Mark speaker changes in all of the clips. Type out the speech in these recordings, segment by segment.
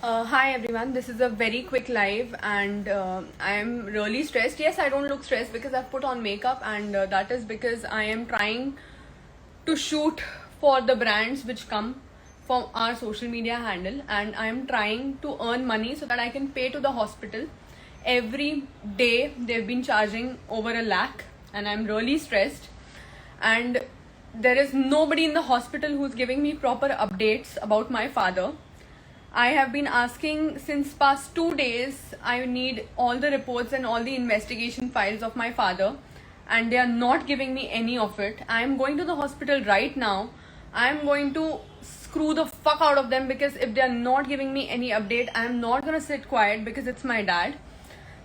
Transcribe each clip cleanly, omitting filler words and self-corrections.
Speaker 1: Hi everyone, this is a very quick live and I am really stressed. Yes, I don't look stressed because I've put on makeup and that is because I am trying to shoot for the brands which come from our social media handle, and I am trying to earn money so that I can pay to the hospital. Every day they've been charging over a lakh and I'm really stressed, and there is nobody in the hospital who's giving me proper updates about my father. I have been asking since past 2 days. I need all the reports and all the investigation files of my father, and they are not giving me any of it. I am going to the hospital right now. I am going to screw the fuck out of them, because if they are not giving me any update, I am not gonna sit quiet, because it's my dad.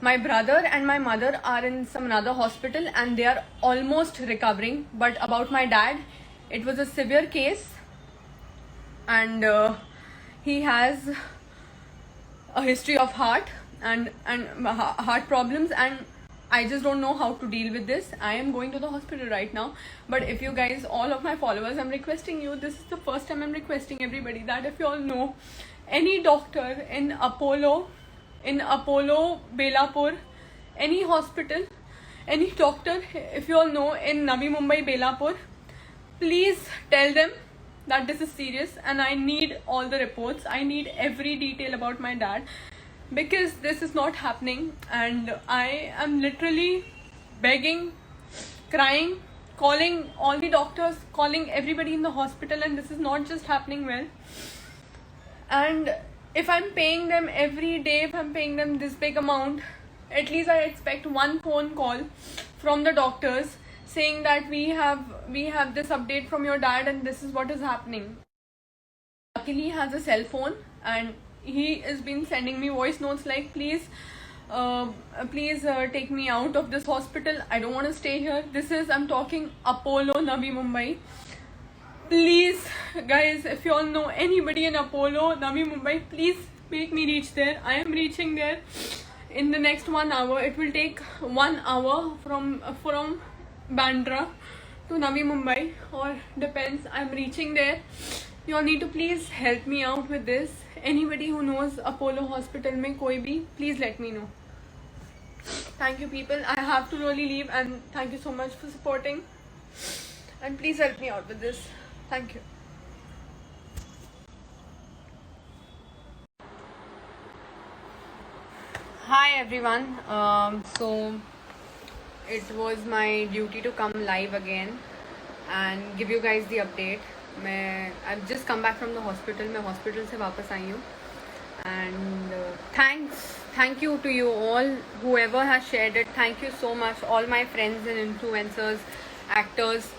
Speaker 1: My brother and my mother are in some another hospital and they are almost recovering. But about my dad, it was a severe case, and he has a history of heart and heart problems, and I just don't know how to deal with this. I am going to the hospital right now, but if you guys, all of my followers, I'm requesting you, this is the first time I'm requesting everybody, that if you all know any doctor in Apollo Belapur, any hospital, any doctor, if you all know in Navi Mumbai Belapur, please tell them that this is serious and I need all the reports. I need every detail about my dad, because this is not happening and I am literally begging, crying, calling all the doctors, calling everybody in the hospital, and this is not just happening well. And if I'm paying them every day, if I'm paying them this big amount, at least I expect one phone call from the doctors saying that we have this update from your dad and this is what is happening. Luckily he has a cell phone and he has been sending me voice notes like, please take me out of this hospital, I don't want to stay here. This is, I'm talking Apollo Navi Mumbai. Please guys, if you all know anybody in Apollo Navi Mumbai, please make me reach there. I am reaching there in the next 1 hour. It will take 1 hour from Bandra to Navi Mumbai, or depends. I'm reaching there. You all need to please help me out with this. Anybody who knows Apollo Hospital mein koi bhi, please let me know. Thank you people. I have to really leave, and thank you so much for supporting, and please help me out with this. Thank you. Hi everyone. So it was my duty to come live again and give you guys the update. I've just come back from the hospital. मैं hospital से वापस आई हूँ, and thank you to you all, whoever has shared it. Thank you so much, all my friends and influencers, actors,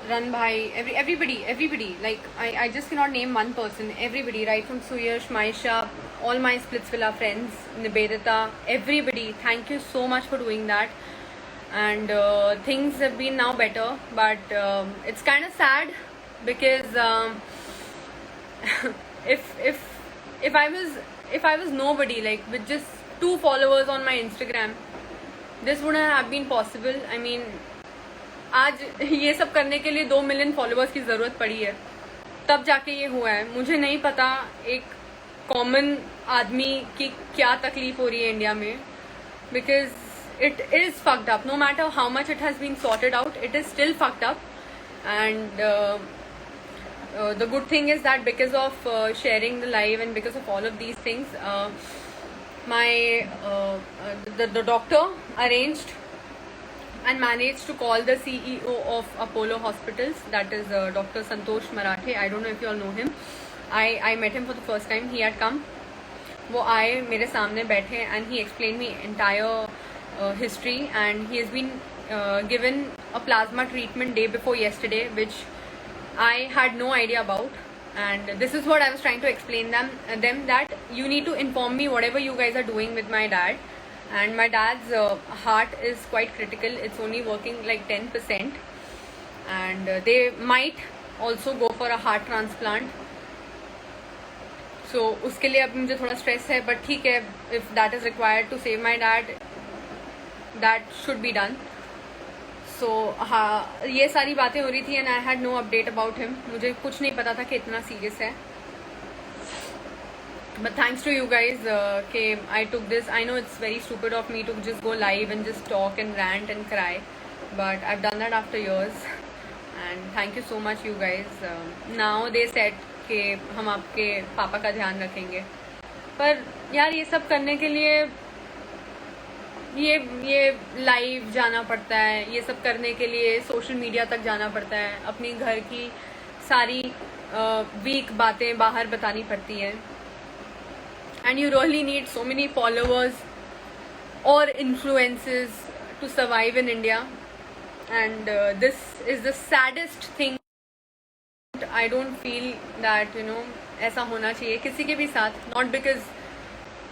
Speaker 1: Run Bhai, everybody. Like I just cannot name one person. Everybody, right from Suyash, Maisha, all my Splitsvilla friends, Nivedita, everybody. Thank you so much for doing that. And things have been now better, but it's kind of sad because if I was nobody, like with just 2 followers on my Instagram, this wouldn't have been possible. I mean, आज ये सब करने के लिए 2 million followers की ज़रूरत पड़ी है, तब जाके ये हुआ है. मुझे नहीं पता एक कॉमन आदमी की क्या तकलीफ हो रही है इंडिया में, because it is fucked up. No matter how much it has been sorted out, it is still fucked up. And the good thing is that because of sharing the live and because of all of these things, the doctor arranged and managed to call the CEO of Apollo Hospitals, that is Dr. Santosh Marathe. I don't know if you all know him. I met him for the first time. He had come. वो आए मेरे सामने बैठे and he explained me entire history, and he has been given a plasma treatment day before yesterday, which I had no idea about. And this is what I was trying to explain them that you need to inform me whatever you guys are doing with my dad. And my dad's heart is quite critical. It's only working like 10%, and they might also go for a heart transplant. So उसके लिए अब मुझे थोड़ा stress है, but ठीक है, if that is required to save my dad, that should be done. So हाँ, ये सारी बातें हो रही थी and I had no update about him. मुझे कुछ नहीं पता था कि इतना सीरियस है. But thanks to you guys, I took this. I know it's very stupid of me to just go live and just talk and rant and cry, but I've done that after years. And thank you so much, you guys. Now they said कि हम आपके पापा का ध्यान रखेंगे, पर यार ये सब करने के लिए ये लाइव जाना पड़ता है, ये सब करने के लिए सोशल मीडिया तक जाना पड़ता है, अपनी घर की सारी वीक बातें बाहर बतानी पड़ती है. And you really need so many followers or influences to survive in India. And this is the saddest thing. I don't feel that, ऐसा होना चाहिए किसी के भी साथ. Not because,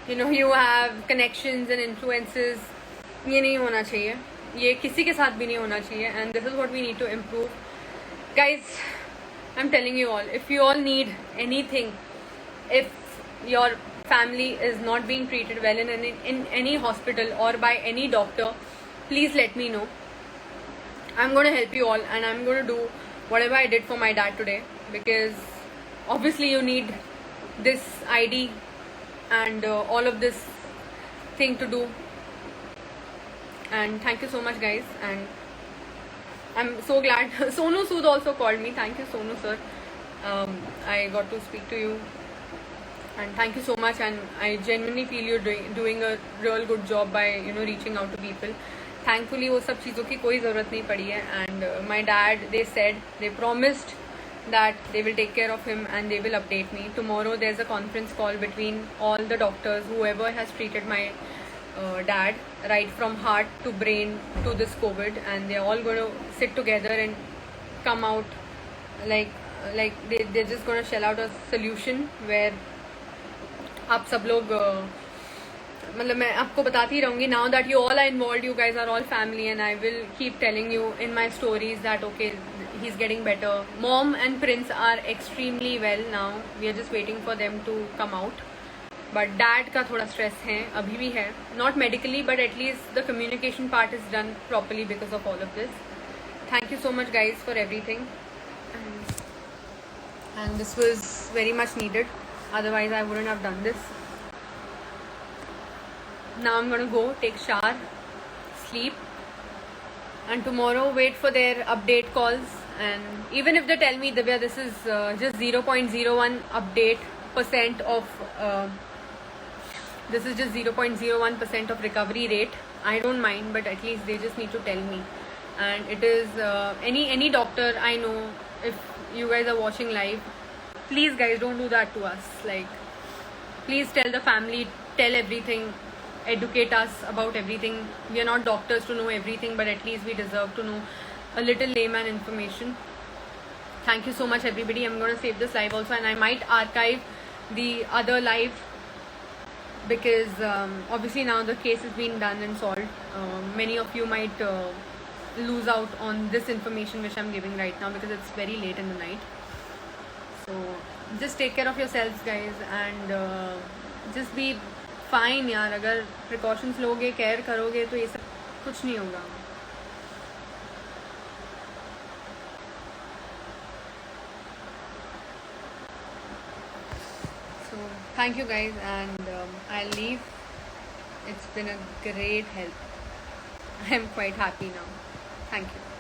Speaker 1: you have connections and influences. ये नहीं होना चाहिए. ये किसी के साथ भी नहीं होना चाहिए. And this is what we need to improve. Guys, I'm telling you all, if you all need anything, if your family is not being treated well in any hospital or by any doctor, please let me know. I'm going to help you all, and I'm going to do whatever I did for my dad today, because obviously you need this ID and all of this thing to do. And thank you so much, guys, and I'm so glad. Sonu Sood also called me. Thank you, Sonu sir. I got to speak to you. And thank you so much, and I genuinely feel you're doing a real good job by reaching out to people. Thankfully वो सब चीज़ों की कोई ज़रूरत नहीं पड़ी है. And my dad, they promised that they will take care of him and they will update me. Tomorrow there's a conference call between all the doctors, whoever has treated my dad, right from heart to brain to this COVID, and they're all going to sit together and come out like they're just going to shell out a solution where आप सब लोग मतलब मैं आपको बताती रहूँगी. Now that you all are involved, you guys are all family, and I will keep telling you in my stories that okay, he's getting better. Mom and Prince are extremely well now. We are just waiting for them to come out. But dad का थोड़ा stress है, अभी भी है. Not medically, but at least the communication part is done properly because of all of this. Thank you so much, guys, for everything. And this was very much needed. Otherwise, I wouldn't have done this. Now I'm gonna go take shower, sleep, and tomorrow wait for their update calls. And even if they tell me, Divya, this is just 0.01 update% of this is just 0.01% of recovery rate, I don't mind, but at least they just need to tell me. And it is any doctor I know. If you guys are watching live, please guys, don't do that to us. Like, please tell the family, tell everything, educate us about everything. We are not doctors to know everything, but at least we deserve to know a little layman information. Thank you so much, everybody. I'm going to save this live also, and I might archive the other live, because obviously now the case has been done and solved. Many of you might lose out on this information which I'm giving right now, because it's very late in the night. So just take care of yourselves, guys, and just be fine यार. अगर precautions लोगे, care करोगे, तो ये सब कुछ नहीं होगा. So thank you, guys, and I'll leave. It's been a great help. I'm quite happy now. Thank you.